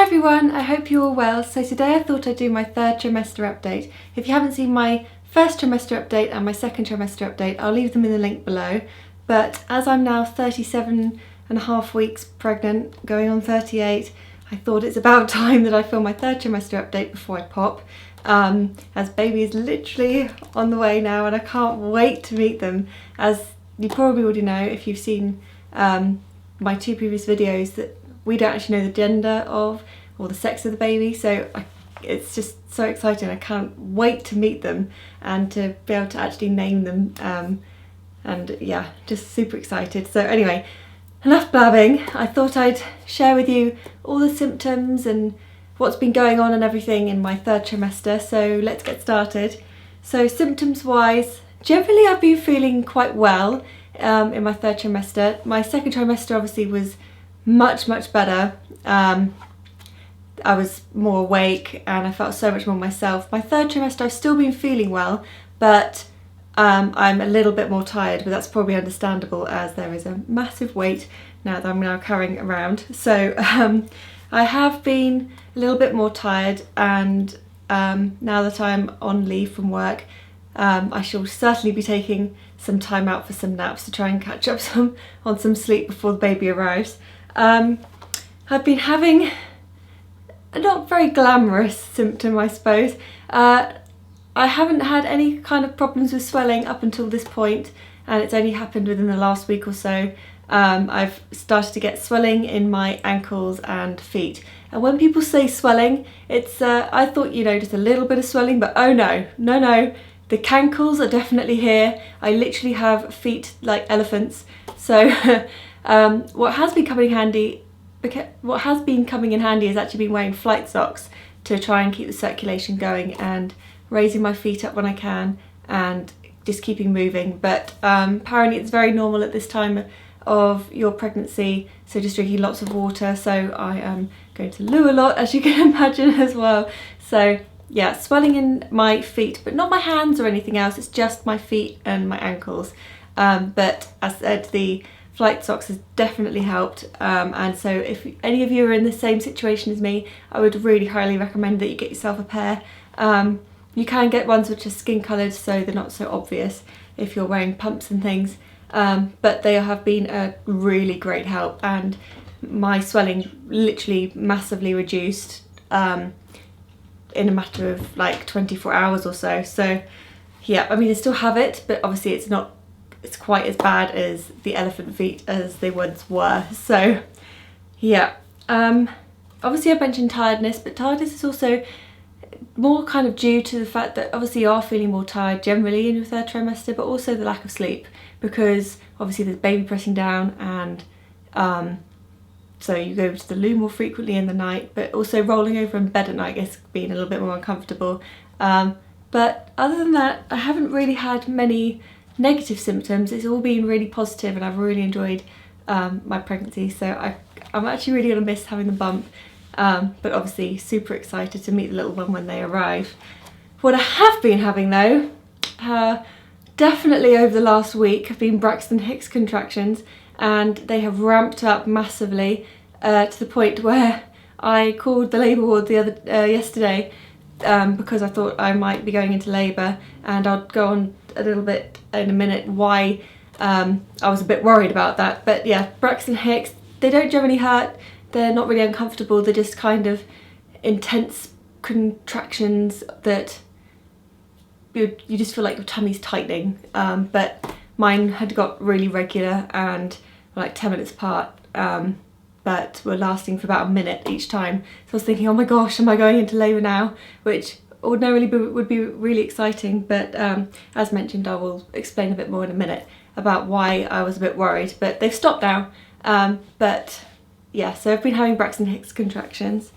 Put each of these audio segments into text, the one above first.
everyone, I hope you're all well. So today I thought I'd do my third trimester update. If you haven't seen my first trimester update and my second trimester update, I'll leave them in the link below. But as I'm now 37.5 weeks pregnant, going on 38, I thought it's about time that I film my third trimester update before I pop. As baby is literally on the way now and I can't wait to meet them. As you probably already know if you've seen my two previous videos, that we don't actually know the gender of or the sex of the baby, so it's just so exciting. I can't wait to meet them and to be able to actually name them, and yeah, just super excited. So anyway, enough blabbing. I thought I'd share with you all the symptoms and what's been going on and everything in my third trimester, so let's get started. So symptoms wise, generally I've been feeling quite well in my third trimester. My second trimester obviously was much better. I was more awake and I felt so much more myself. My third trimester I've still been feeling well, but I'm a little bit more tired, but that's probably understandable as there is a massive weight now that I'm now carrying around. So I have been a little bit more tired, and now that I'm on leave from work, I shall certainly be taking some time out for some naps to try and catch up on some sleep before the baby arrives. I've been having a not very glamorous symptom, I suppose. I haven't had any kind of problems with swelling up until this point, and it's only happened within the last week or so. I've started to get swelling in my ankles and feet. And when people say swelling, it's I thought, you know, just a little bit of swelling, but oh no, the cankles are definitely here. I literally have feet like elephants. So what has been coming in handy has actually been wearing flight socks to try and keep the circulation going and raising my feet up when I can and just keeping moving. But apparently it's very normal at this time of your pregnancy, so just drinking lots of water. So I am going to loo a lot, as you can imagine, as well. So yeah, swelling in my feet, but not my hands or anything else, it's just my feet and my ankles. But as I said, the flight socks has definitely helped, and so if any of you are in the same situation as me, I would really highly recommend that you get yourself a pair. You can get ones which are skin coloured, so they're not so obvious if you're wearing pumps and things, but they have been a really great help, and my swelling literally massively reduced in a matter of like 24 hours or so. So yeah, I mean I still have it, but obviously it's quite as bad as the elephant feet as they once were. So yeah, obviously I mentioned tiredness, but tiredness is also more kind of due to the fact that obviously you are feeling more tired generally in your third trimester, but also the lack of sleep, because obviously there's baby pressing down, and so you go to the loo more frequently in the night, but also rolling over in bed at night is being a little bit more uncomfortable. But other than that, I haven't really had many negative symptoms. It's all been really positive, and I've really enjoyed my pregnancy, so I'm actually really going to miss having the bump, but obviously super excited to meet the little one when they arrive. What I have been having though, definitely over the last week, have been Braxton Hicks contractions, and they have ramped up massively to the point where I called the labour ward yesterday because I thought I might be going into labour, and I'll go on a little bit in a minute why I was a bit worried about that. But yeah, Braxton Hicks, they don't generally hurt, they're not really uncomfortable, they're just kind of intense contractions that you just feel like your tummy's tightening, but mine had got really regular and were like 10 minutes apart, but were lasting for about a minute each time. So I was thinking, oh my gosh, am I going into labour now? Which ordinarily would be really exciting, but as mentioned, I will explain a bit more in a minute about why I was a bit worried, but they've stopped now. But yeah, so I've been having Braxton Hicks contractions.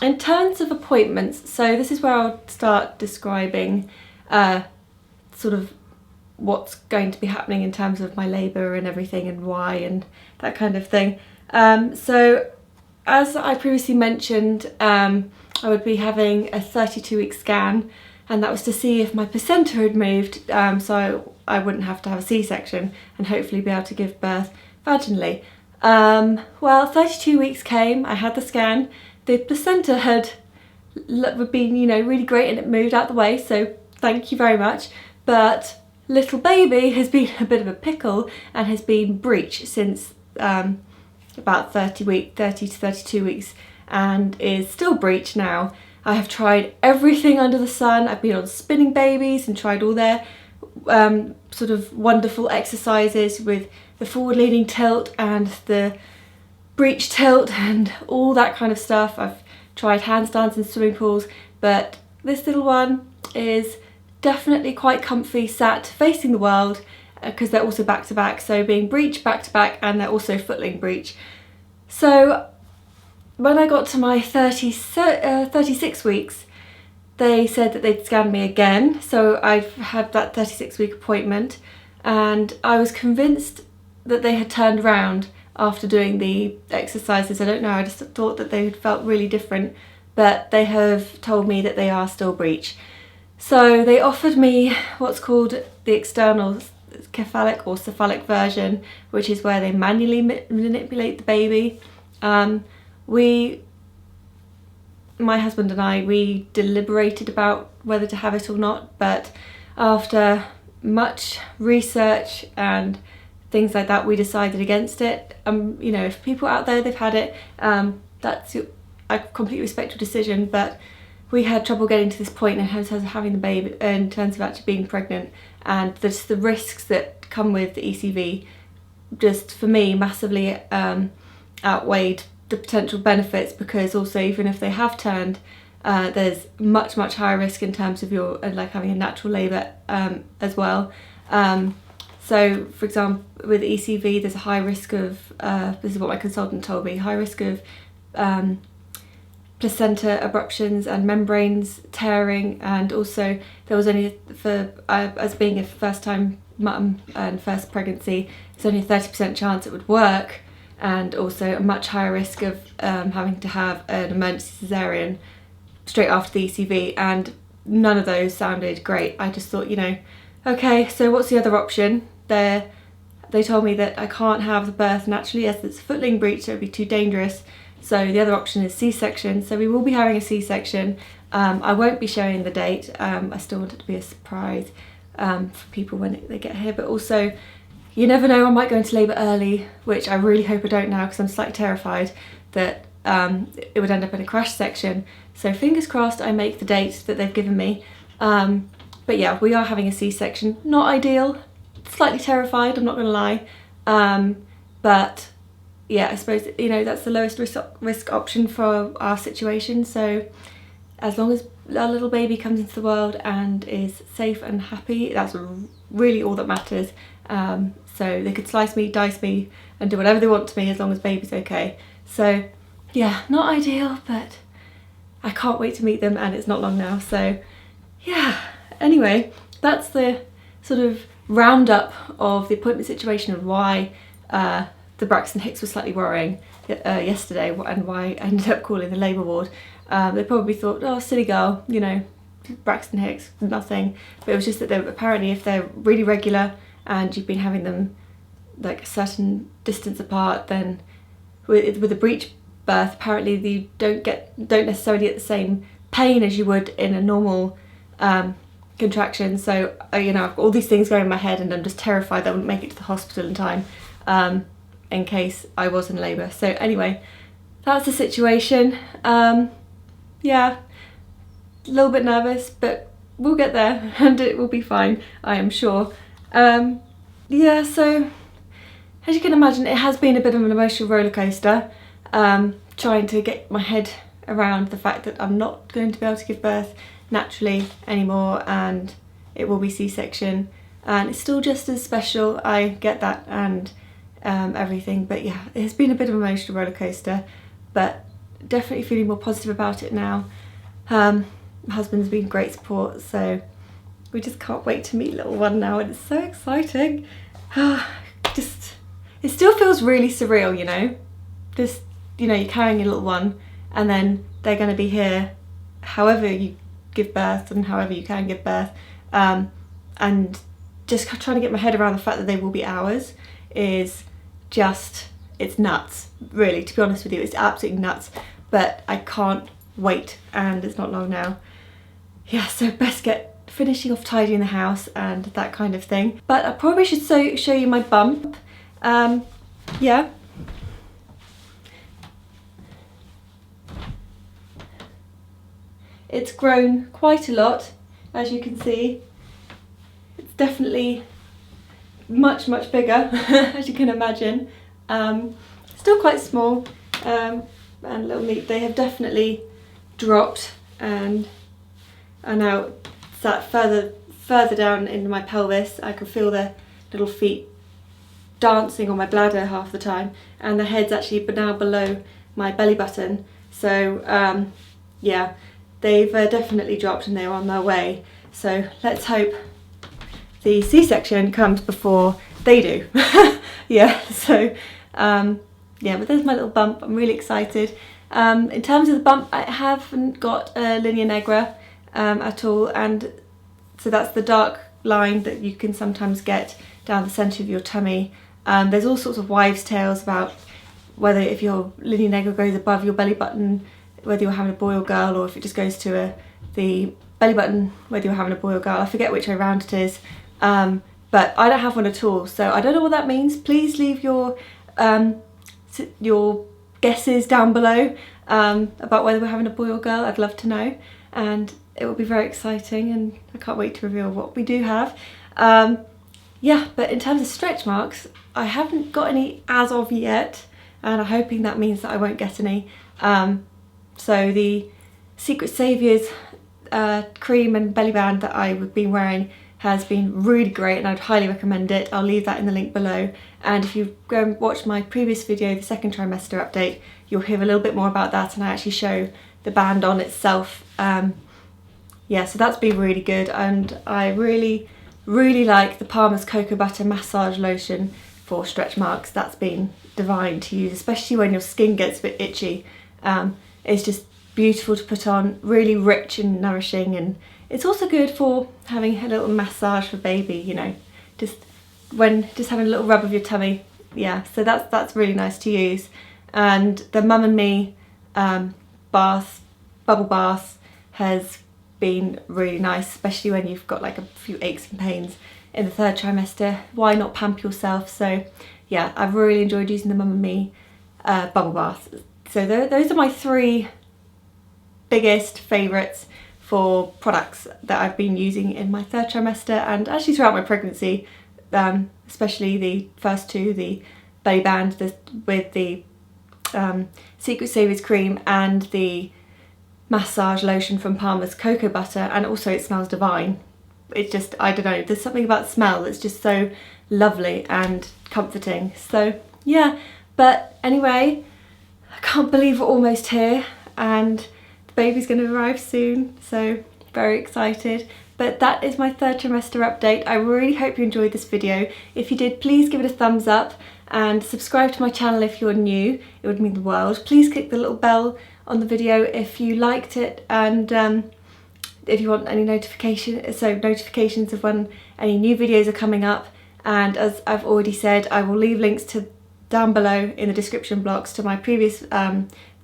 In terms of appointments, so this is where I'll start describing sort of what's going to be happening in terms of my labour and everything, and why, and that kind of thing. So as I previously mentioned, I would be having a 32-week scan, and that was to see if my placenta had moved, so I wouldn't have to have a C-section and hopefully be able to give birth vaginally. Well, 32 weeks came, I had the scan, the placenta had been, you know, really great and it moved out the way, so thank you very much, but little baby has been a bit of a pickle and has been breech since about 30 to 32 weeks and is still breech now. I have tried everything under the sun. I've been on spinning babies and tried all their sort of wonderful exercises with the forward leaning tilt and the breech tilt and all that kind of stuff. I've tried handstands in swimming pools, but this little one is definitely quite comfy sat facing the world, because they're also back to back, so being breech back to back and they're also footling breech. So when I got to my 36 weeks, they said that they'd scan me again, so I've had that 36-week appointment, and I was convinced that they had turned around after doing the exercises. I don't know, I just thought that they had felt really different, but they have told me that they are still breech. So they offered me what's called the external cephalic or cephalic version, which is where they manually manipulate the baby. My husband and I, we deliberated about whether to have it or not, but after much research and things like that, we decided against it. You know, if people out there, they've had it, I completely respect your decision, but we had trouble getting to this point in terms of having the baby, in terms of actually being pregnant, and the risks that come with the ECV just, for me, massively outweighed the potential benefits, because also even if they have turned, there's much higher risk in terms of your like having a natural labour as well. So for example, with ECV there's a high risk of, this is what my consultant told me, high risk of placenta abruptions and membranes tearing, and also there was only, for as being a first time mum and first pregnancy, it's only a 30% chance it would work, and also a much higher risk of having to have an emergency cesarean straight after the ECV, and none of those sounded great. I just thought, you know, okay, so what's the other option? They told me that I can't have the birth naturally as it's a footling breech, so it would be too dangerous. So the other option is C-section, so we will be having a C-section. I won't be sharing the date, I still want it to be a surprise for people when they get here, but also you never know, I might go into labour early, which I really hope I don't now, because I'm slightly terrified that it would end up in a crash section. So fingers crossed I make the date that they've given me. But yeah, we are having a C-section. Not ideal, slightly terrified, I'm not going to lie. But yeah, I suppose, you know, that's the lowest risk option for our situation. So as long as our little baby comes into the world and is safe and happy, that's really all that matters. So they could slice me, dice me and do whatever they want to me as long as baby's okay. So yeah, not ideal, but I can't wait to meet them, and it's not long now. So yeah, anyway, that's the sort of roundup of the appointment situation and why the Braxton Hicks was slightly worrying yesterday, and why I ended up calling the labour ward. They probably thought, oh, silly girl, you know, Braxton Hicks, nothing. But it was just that they apparently, if they're really regular and you've been having them like a certain distance apart, then with a breech birth, apparently you don't necessarily get the same pain as you would in a normal contraction. So you know, I've got all these things going in my head, and I'm just terrified that I wouldn't make it to the hospital in time in case I was in labour. So anyway, that's the situation. Yeah, a little bit nervous, but we'll get there and it will be fine, I am sure. Yeah, so as you can imagine, it has been a bit of an emotional roller coaster, trying to get my head around the fact that I'm not going to be able to give birth naturally anymore, and it will be C-section, and it's still just as special, I get that, and everything. But yeah, it has been a bit of an emotional roller coaster, but definitely feeling more positive about it now. My husband's been great support, so we just can't wait to meet little one now, and it's so exciting. It still feels really surreal, you know, just, you know, you're carrying your little one and then they're going to be here however you give birth and however you can give birth, and just trying to get my head around the fact that they will be ours is just it's nuts, really, to be honest with you. It's absolutely nuts, but I can't wait, and it's not long now. Yeah, so best get finishing off tidying the house and that kind of thing. But I probably should show you my bump. Yeah. It's grown quite a lot, as you can see. It's definitely much bigger, as you can imagine. Still quite small, and little meat. They have definitely dropped and are now sat further down into my pelvis. I can feel their little feet dancing on my bladder half the time, and the head's actually now below my belly button. So yeah, they've definitely dropped and they're on their way. So let's hope the C-section comes before they do. Yeah, so yeah, but there's my little bump. I'm really excited. In terms of the bump, I haven't got a linea negra at all, and so that's the dark line that you can sometimes get down the centre of your tummy. There's all sorts of wives' tales about whether if your linea negra goes above your belly button, whether you're having a boy or girl, or if it just goes to the belly button, whether you're having a boy or girl. I forget which way around it is, but I don't have one at all, so I don't know what that means. Please leave your guesses down below about whether we're having a boy or girl. I'd love to know, and it will be very exciting, and I can't wait to reveal what we do have. Yeah, but in terms of stretch marks, I haven't got any as of yet, and I'm hoping that means that I won't get any. So the Secret Saviours cream and belly band that I've been wearing has been really great, and I'd highly recommend it. I'll leave that in the link below, and if you go and watch my previous video, the second trimester update, you'll hear a little bit more about that, and I actually show the band on itself. Yeah, so that's been really good, and I really like the Palmer's Cocoa Butter Massage Lotion for stretch marks. That's been divine to use, especially when your skin gets a bit itchy. It's just beautiful to put on, really rich and nourishing, and it's also good for having a little massage for baby, you know, just having a little rub of your tummy. Yeah, so that's really nice to use. And the Mum and Me bubble bath has been really nice, especially when you've got like a few aches and pains in the third trimester. Why not pamper yourself? So yeah, I've really enjoyed using the Mum and Me bubble bath. So those are my three biggest favourites for products that I've been using in my third trimester, and actually throughout my pregnancy, especially the first two, the belly band with the Secret Saviours cream and the massage lotion from Palmer's Cocoa Butter, and also it smells divine. It just, I don't know, there's something about smell that's just so lovely and comforting. So yeah, but anyway, I can't believe we're almost here, and the baby's going to arrive soon, so very excited. But that is my third trimester update. I really hope you enjoyed this video. If you did, please give it a thumbs up and subscribe to my channel if you're new. It would mean the world. Please click the little bell on the video if you liked it, and if you want any notifications of when any new videos are coming up. And as I've already said, I will leave links down below in the description blocks to my previous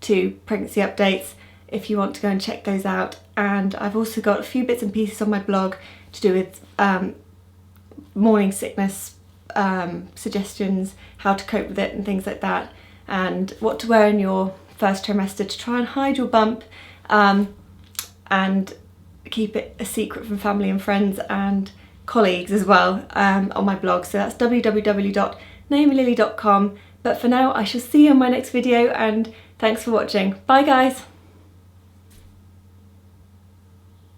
two pregnancy updates if you want to go and check those out. And I've also got a few bits and pieces on my blog to do with morning sickness suggestions, how to cope with it and things like that, and what to wear in your first trimester to try and hide your bump and keep it a secret from family and friends and colleagues as well, on my blog. So that's www.naomililly.com. But for now, I shall see you in my next video, and thanks for watching. Bye guys!